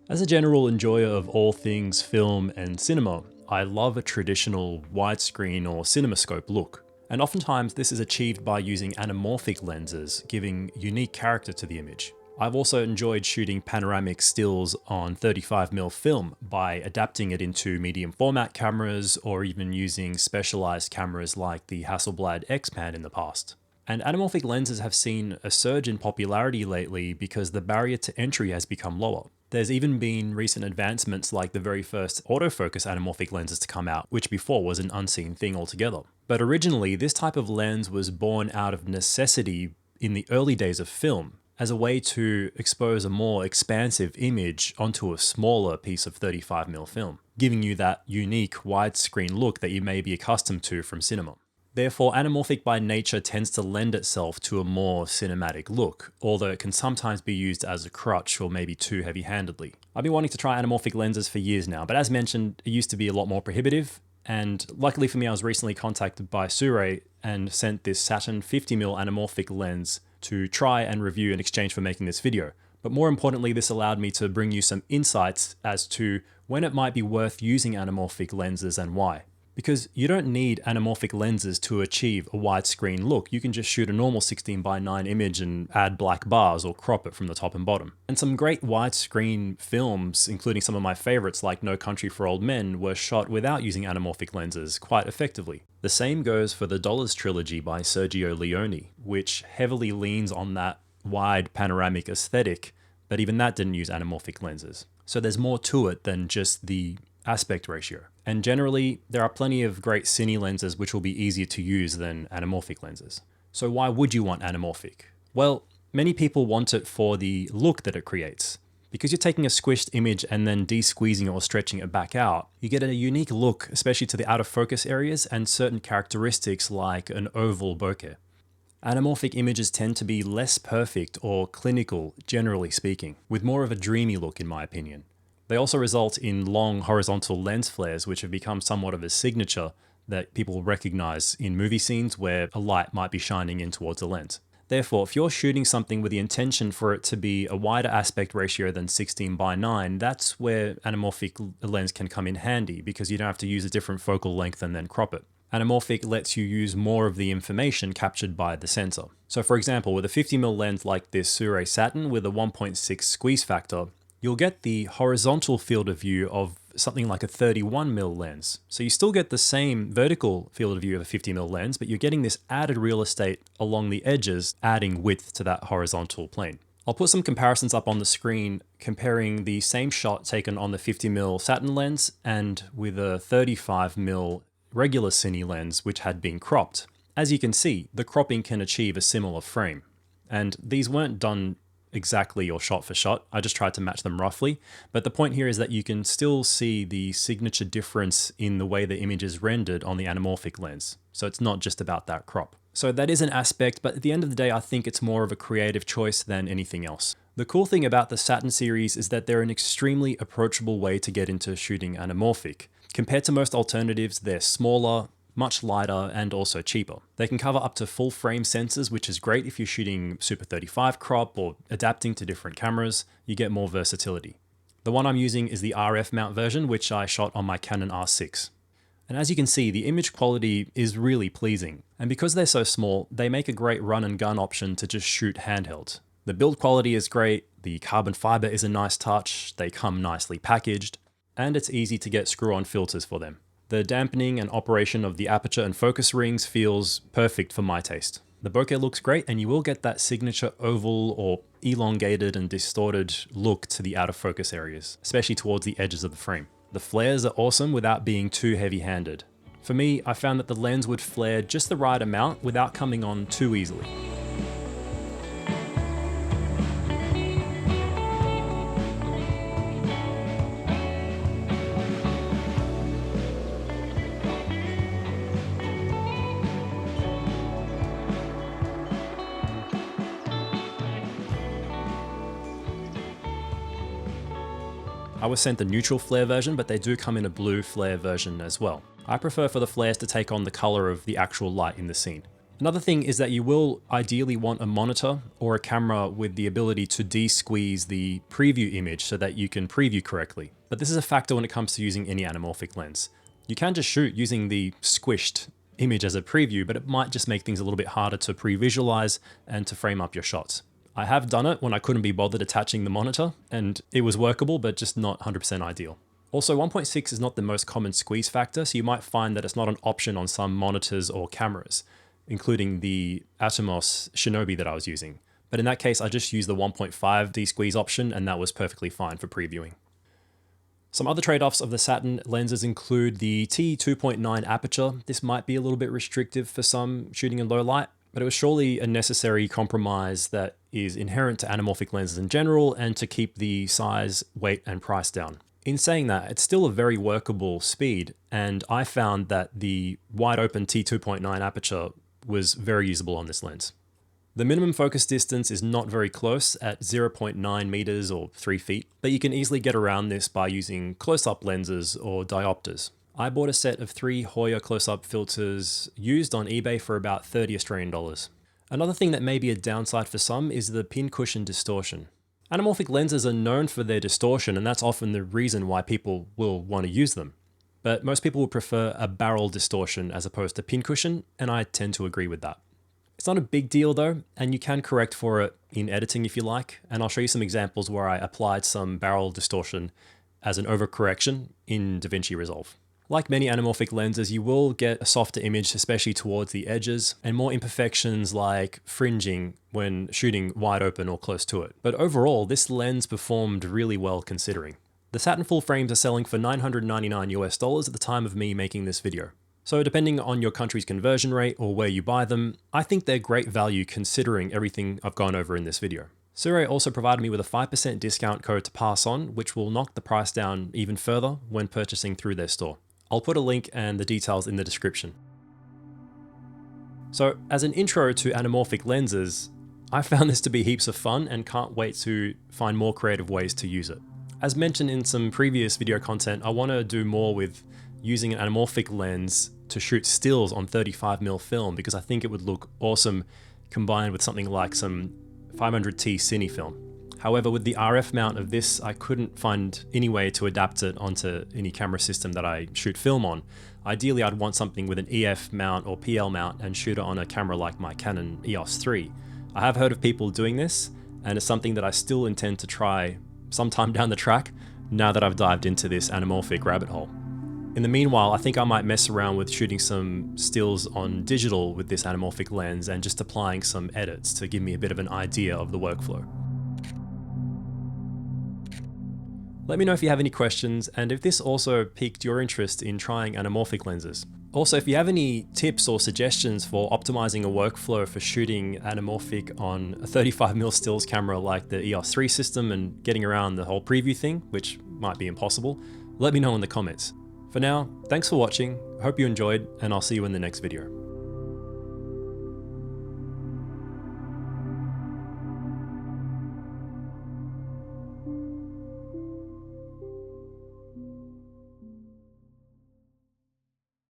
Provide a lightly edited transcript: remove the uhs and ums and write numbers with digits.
As a general enjoyer of all things film and cinema, I love a traditional widescreen or cinemascope look. And oftentimes this is achieved by using anamorphic lenses, giving unique character to the image. I've also enjoyed shooting panoramic stills on 35mm film by adapting it into medium format cameras or even using specialized cameras like the Hasselblad X-Pan in the past. And anamorphic lenses have seen a surge in popularity lately because the barrier to entry has become lower. There's even been recent advancements like the very first autofocus anamorphic lenses to come out, which before was an unseen thing altogether. But originally, this type of lens was born out of necessity in the early days of film, as a way to expose a more expansive image onto a smaller piece of 35mm film, giving you that unique widescreen look that you may be accustomed to from cinema. Therefore, anamorphic by nature tends to lend itself to a more cinematic look, although it can sometimes be used as a crutch or maybe too heavy-handedly. I've been wanting to try anamorphic lenses for years now, but as mentioned, it used to be a lot more prohibitive, and luckily for me I was recently contacted by Sirui and sent this Saturn 50mm anamorphic lens to try and review in exchange for making this video. But more importantly, this allowed me to bring you some insights as to when it might be worth using anamorphic lenses and why. Because you don't need anamorphic lenses to achieve a widescreen look. You can just shoot a normal 16:9 image and add black bars or crop it from the top and bottom. And some great widescreen films, including some of my favorites like No Country for Old Men, were shot without using anamorphic lenses quite effectively. The same goes for the Dollars trilogy by Sergio Leone, which heavily leans on that wide panoramic aesthetic, but even that didn't use anamorphic lenses. So there's more to it than just the aspect ratio. And generally, there are plenty of great cine lenses which will be easier to use than anamorphic lenses. So why would you want anamorphic? Well, many people want it for the look that it creates. Because you're taking a squished image and then de-squeezing it or stretching it back out, you get a unique look, especially to the out of focus areas and certain characteristics like an oval bokeh. Anamorphic images tend to be less perfect or clinical, generally speaking, with more of a dreamy look in my opinion. They also result in long horizontal lens flares, which have become somewhat of a signature that people recognize in movie scenes where a light might be shining in towards a lens. Therefore, if you're shooting something with the intention for it to be a wider aspect ratio than 16:9, that's where anamorphic lens can come in handy because you don't have to use a different focal length and then crop it. Anamorphic lets you use more of the information captured by the sensor. So for example, with a 50mm lens like this Sirui Saturn with a 1.6 squeeze factor, you'll get the horizontal field of view of something like a 31mm lens. So you still get the same vertical field of view of a 50mm lens, but you're getting this added real estate along the edges, adding width to that horizontal plane. I'll put some comparisons up on the screen comparing the same shot taken on the 50mm Saturn lens and with a 35mm regular cine lens which had been cropped. As you can see, the cropping can achieve a similar frame. And these weren't done exactly or shot for shot. I just tried to match them roughly. But the point here is that you can still see the signature difference in the way the image is rendered on the anamorphic lens. So it's not just about that crop. So that is an aspect, but at the end of the day, I think it's more of a creative choice than anything else. The cool thing about the Saturn series is that they're an extremely approachable way to get into shooting anamorphic. Compared to most alternatives, they're smaller, much lighter, and also cheaper. They can cover up to full frame sensors, which is great if you're shooting Super 35 crop or adapting to different cameras. You get more versatility. The one I'm using is the RF mount version, which I shot on my Canon R6. And as you can see, the image quality is really pleasing. And because they're so small, they make a great run and gun option to just shoot handheld. The build quality is great, the carbon fiber is a nice touch, they come nicely packaged, and it's easy to get screw-on filters for them. The dampening and operation of the aperture and focus rings feels perfect for my taste. The bokeh looks great and you will get that signature oval or elongated and distorted look to the out of focus areas, especially towards the edges of the frame. The flares are awesome without being too heavy-handed. For me, I found that the lens would flare just the right amount without coming on too easily. I was sent the neutral flare version, but they do come in a blue flare version as well. I prefer for the flares to take on the color of the actual light in the scene. Another thing is that you will ideally want a monitor or a camera with the ability to de-squeeze the preview image so that you can preview correctly. But this is a factor when it comes to using any anamorphic lens. You can just shoot using the squished image as a preview, but it might just make things a little bit harder to pre-visualize and to frame up your shots. I have done it when I couldn't be bothered attaching the monitor, and it was workable, but just not 100% ideal. Also, 1.6 is not the most common squeeze factor, so you might find that it's not an option on some monitors or cameras, including the Atomos Shinobi that I was using. But in that case, I just used the 1.5 de-squeeze option, and that was perfectly fine for previewing. Some other trade-offs of the Saturn lenses include the T2.9 aperture. This might be a little bit restrictive for some shooting in low light, but it was surely a necessary compromise that is inherent to anamorphic lenses in general and to keep the size, weight, and price down. In saying that, it's still a very workable speed, and I found that the wide open T2.9 aperture was very usable on this lens. The minimum focus distance is not very close at 0.9 meters or 3 feet, but you can easily get around this by using close-up lenses or diopters. I bought a set of 3 Hoya close-up filters used on eBay for about 30 Australian dollars. Another thing that may be a downside for some is the pincushion distortion. Anamorphic lenses are known for their distortion, and that's often the reason why people will want to use them. But most people would prefer a barrel distortion as opposed to pincushion, and I tend to agree with that. It's not a big deal though, and you can correct for it in editing if you like, and I'll show you some examples where I applied some barrel distortion as an overcorrection in DaVinci Resolve. Like many anamorphic lenses, you will get a softer image, especially towards the edges, and more imperfections like fringing when shooting wide open or close to it. But overall, this lens performed really well considering. The Saturn full frames are selling for $999 US at the time of me making this video. So depending on your country's conversion rate or where you buy them, I think they're great value considering everything I've gone over in this video. Sirui also provided me with a 5% discount code to pass on, which will knock the price down even further when purchasing through their store. I'll put a link and the details in the description. So as an intro to anamorphic lenses, I found this to be heaps of fun and can't wait to find more creative ways to use it. As mentioned in some previous video content, I want to do more with using an anamorphic lens to shoot stills on 35mm film because I think it would look awesome combined with something like some 500T cine film. However, with the RF mount of this, I couldn't find any way to adapt it onto any camera system that I shoot film on. Ideally, I'd want something with an EF mount or PL mount and shoot it on a camera like my Canon EOS 3. I have heard of people doing this, and it's something that I still intend to try sometime down the track now that I've dived into this anamorphic rabbit hole. In the meanwhile, I think I might mess around with shooting some stills on digital with this anamorphic lens and just applying some edits to give me a bit of an idea of the workflow. Let me know if you have any questions and if this also piqued your interest in trying anamorphic lenses. Also, if you have any tips or suggestions for optimizing a workflow for shooting anamorphic on a 35mm stills camera like the EOS 3 system and getting around the whole preview thing, which might be impossible, let me know in the comments. For now, thanks for watching, hope you enjoyed, and I'll see you in the next video.